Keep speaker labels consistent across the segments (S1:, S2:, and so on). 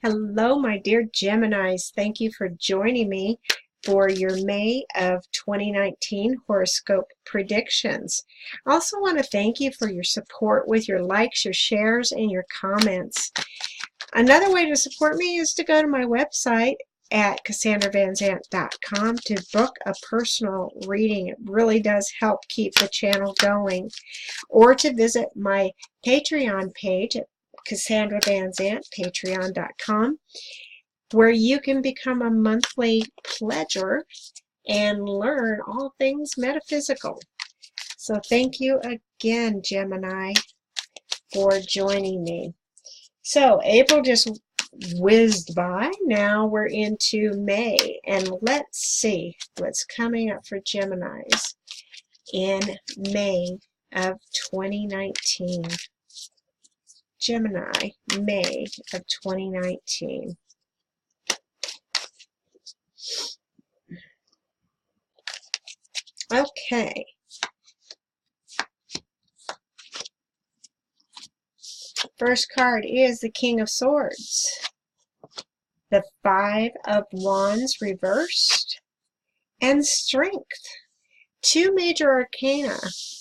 S1: Hello, my dear Geminis. Thank you for joining me for your May of 2019 horoscope predictions. I also want to thank you for your support with your likes, your shares, and your comments. Another way to support me is to go to my website at CassandraVanZant.com to book a personal reading. It really does help keep the channel going. Or to visit my Patreon page at Cassandra Van Zant, patreon.com, where you can become a monthly pledger and learn all things metaphysical. So thank you again, Gemini, for joining me. So April just whizzed by. Now we're into May, and let's see what's coming up for Geminis in May of 2019. Gemini, May of 2019. Okay. First card is the King of Swords. The Five of Wands reversed. And Strength. Two major arcana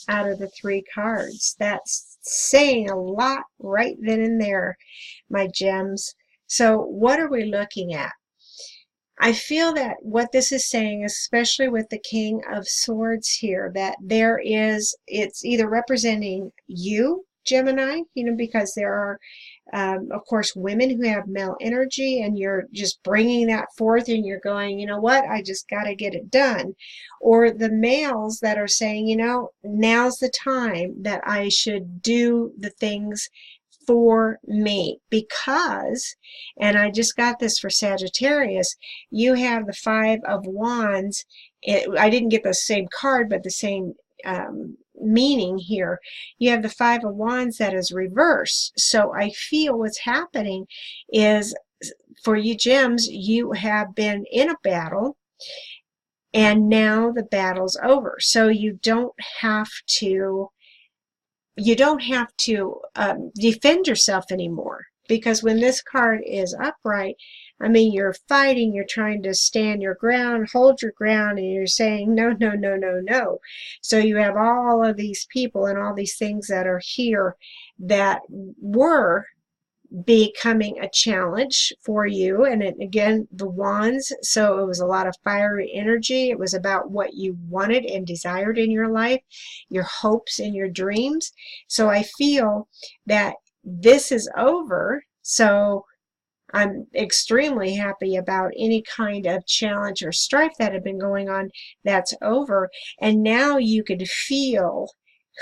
S1: out of the three cards. That's saying a lot right then and there, my gems. So what are we looking at? I feel that what this is saying, especially with the King of Swords here, that it's either representing you, Gemini, because there are, of course, women who have male energy, and you're just bringing that forth and you're going, you know what, I just got to get it done. Or the males that are saying, now's the time that I should do the things for me, because, and I just got this for Sagittarius, you have the Five of Wands. I didn't get the same card, but the same meaning here. You have the Five of Wands that is reversed. So I feel what's happening is, for you gems, you have been in a battle and now the battle's over. So you don't have to defend yourself anymore, because when this card is upright, you're fighting, you're trying to stand your ground, hold your ground, and you're saying no, no, no, no, no. So you have all of these people and all these things that are here that were becoming a challenge for you. And again, the wands, so it was a lot of fiery energy. It was about what you wanted and desired in your life, your hopes and your dreams. So I feel that this is over. So I'm extremely happy about any kind of challenge or strife that had been going on. That's over. And now you could feel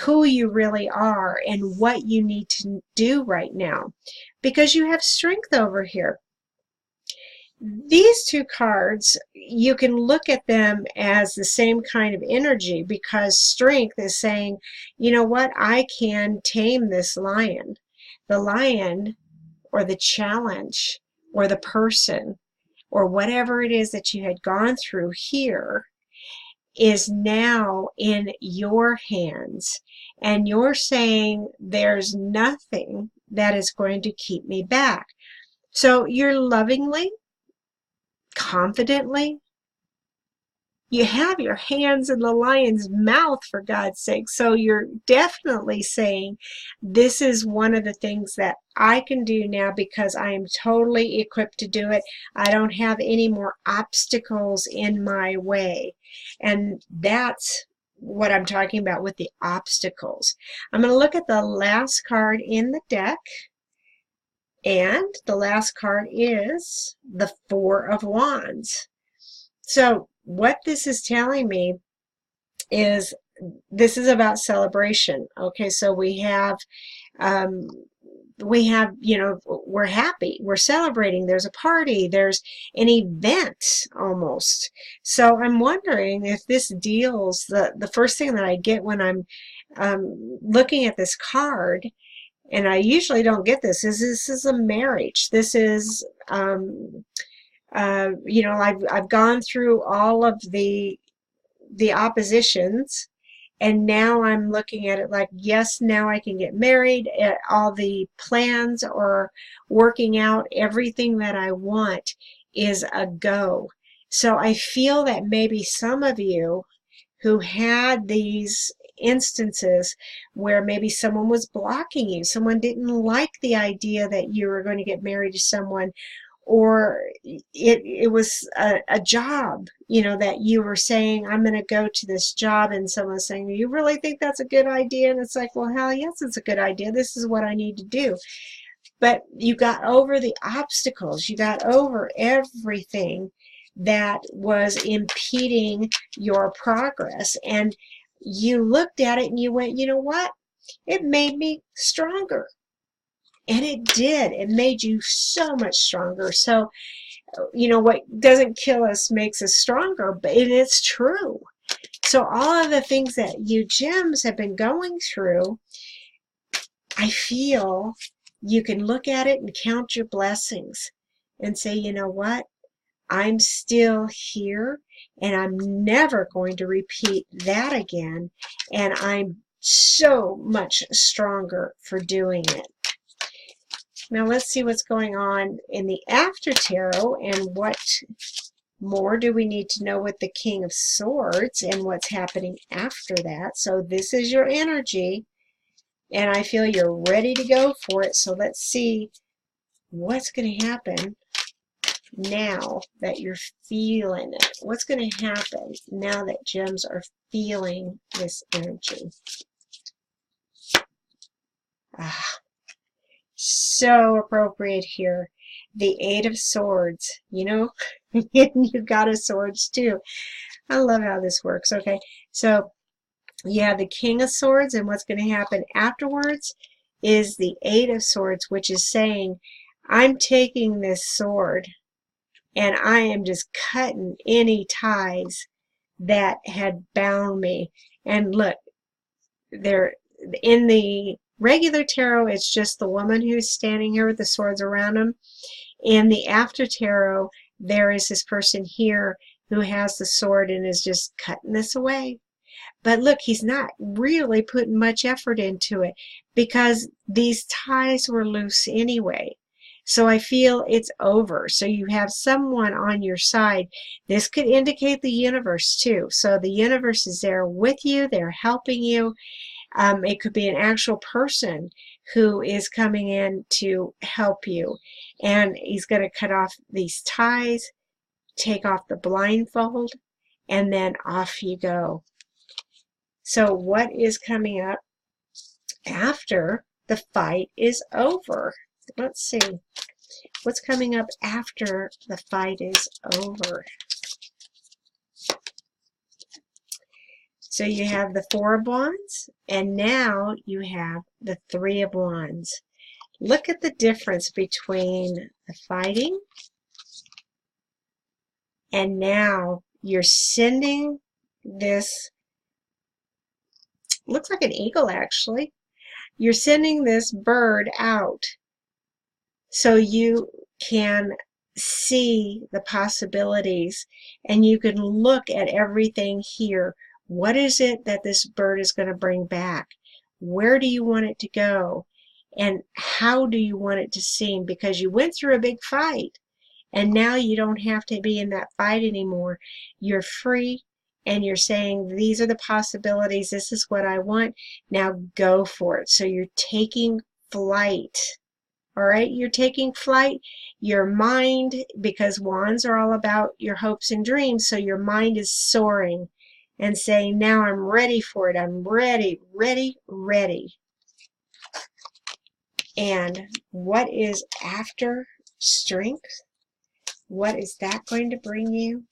S1: who you really are and what you need to do right now, because you have strength over here. These two cards, you can look at them as the same kind of energy, because strength is saying, you know what, I can tame this lion. The lion, or the challenge, or the person, or whatever it is that you had gone through here, is now in your hands, and you're saying there's nothing that is going to keep me back. So you're lovingly, confidently, you have your hands in the lion's mouth, for God's sake. So you're definitely saying, this is one of the things that I can do now, because I am totally equipped to do it. I don't have any more obstacles in my way. And that's what I'm talking about with the obstacles. I'm going to look at the last card in the deck. And the last card is the Four of Wands. So what this is telling me is, this is about celebration. Okay, so we have, we're happy, we're celebrating, there's a party, there's an event almost. So I'm wondering if this deals, the first thing that I get when I'm looking at this card, and I usually don't get this is a marriage. This is, I've gone through all of the oppositions, And now I'm looking at it like, yes, now I can get married. All the plans are working out. Everything that I want is a go. So I feel that maybe some of you who had these instances where maybe someone was blocking you, someone didn't like the idea that you were going to get married to someone, or it was a job, you know, that you were saying, I'm going to go to this job, and someone's saying, you really think that's a good idea? And it's like, well, hell yes, it's a good idea. This is what I need to do. But you got over the obstacles, you got over everything that was impeding your progress, and you looked at it and you went, you know what? It made me stronger. And it did. It made you so much stronger. So, you know, what doesn't kill us makes us stronger, but it's true. So all of the things that you gems have been going through, I feel you can look at it and count your blessings and say, you know what? I'm still here, and I'm never going to repeat that again. And I'm so much stronger for doing it. Now let's see what's going on in the after tarot, and what more do we need to know with the King of Swords and what's happening after that. So this is your energy, and I feel you're ready to go for it. So let's see what's going to happen now that you're feeling it. What's going to happen now that gems are feeling this energy? So appropriate here. The Eight of Swords, you know, you got a swords too. I love how this works. Okay, so you have the King of Swords, and what's going to happen afterwards is the Eight of Swords, which is saying, I'm taking this sword and I am just cutting any ties that had bound me. And look, there in the regular tarot, it's just the woman who's standing here with the swords around him. In the after tarot, there is this person here who has the sword and is just cutting this away. But look, he's not really putting much effort into it because these ties were loose anyway. So I feel it's over. So you have someone on your side. This could indicate the universe too. So the universe is there with you. They're helping you. It could be an actual person who is coming in to help you. And he's going to cut off these ties, take off the blindfold, and then off you go. So what is coming up after the fight is over? Let's see. What's coming up after the fight is over? So you have the Four of Wands, and now you have the Three of Wands. Look at the difference between the fighting and now you're sending this, looks like an eagle actually. You're sending this bird out so you can see the possibilities and you can look at everything here. What is it that this bird is going to bring back? Where do you want it to go? And how do you want it to seem? Because you went through a big fight and now you don't have to be in that fight anymore. You're free and you're saying, these are the possibilities. This is what I want. Now go for it. So you're taking flight. All right, you're taking flight. Your mind, because wands are all about your hopes and dreams, so your mind is soaring and saying, now I'm ready for it. I'm ready, ready, ready. And what is after strength? What is that going to bring you?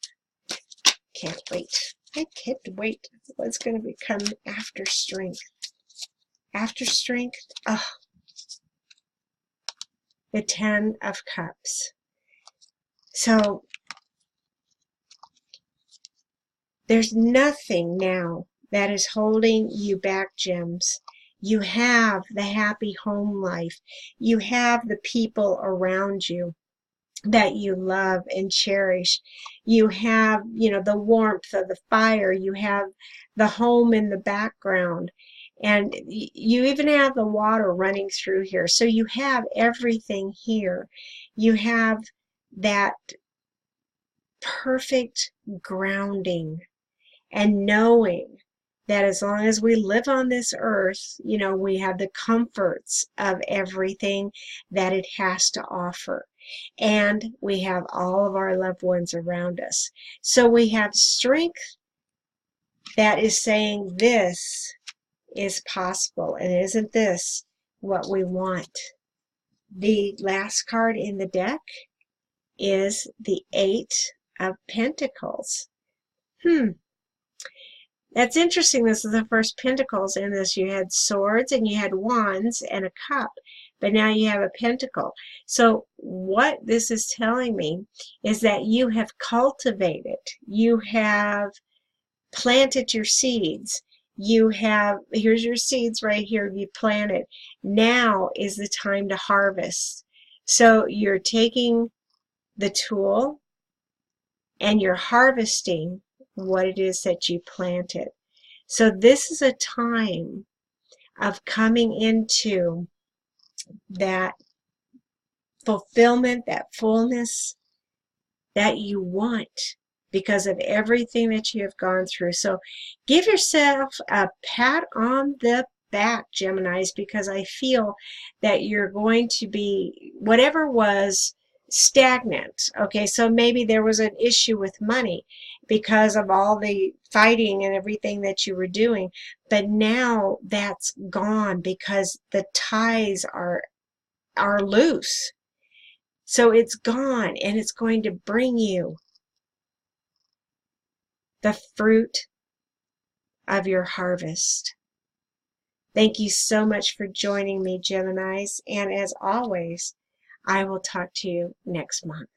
S1: Can't wait. I can't wait. What's going to become after strength? After strength, oh, the Ten of Cups. So there's nothing now that is holding you back, gems. You have the happy home life. You have the people around you. that you love and cherish. You have, the warmth of the fire. You have the home in the background. And you even have the water running through here. So you have everything here. You have that perfect grounding and knowing that as long as we live on this earth, we have the comforts of everything that it has to offer. And we have all of our loved ones around us. So we have strength that is saying this is possible. And isn't this what we want? The last card in the deck is the Eight of Pentacles. That's interesting. This is the first pentacles in this. You had swords and you had wands and a cup, but now you have a pentacle. So what this is telling me is that you have cultivated, you have planted your seeds. Here's your seeds right here, you planted. Now is the time to harvest. So you're taking the tool and you're harvesting what it is that you planted. So this is a time of coming into that fulfillment, that fullness that you want because of everything that you have gone through. So give yourself a pat on the back, Geminis, because I feel that you're going to be, whatever was stagnant. Okay, so maybe there was an issue with money because of all the fighting and everything that you were doing, but now that's gone because the ties are loose. So it's gone, and it's going to bring you the fruit of your harvest. Thank you so much for joining me, Geminis, and as always, I will talk to you next month.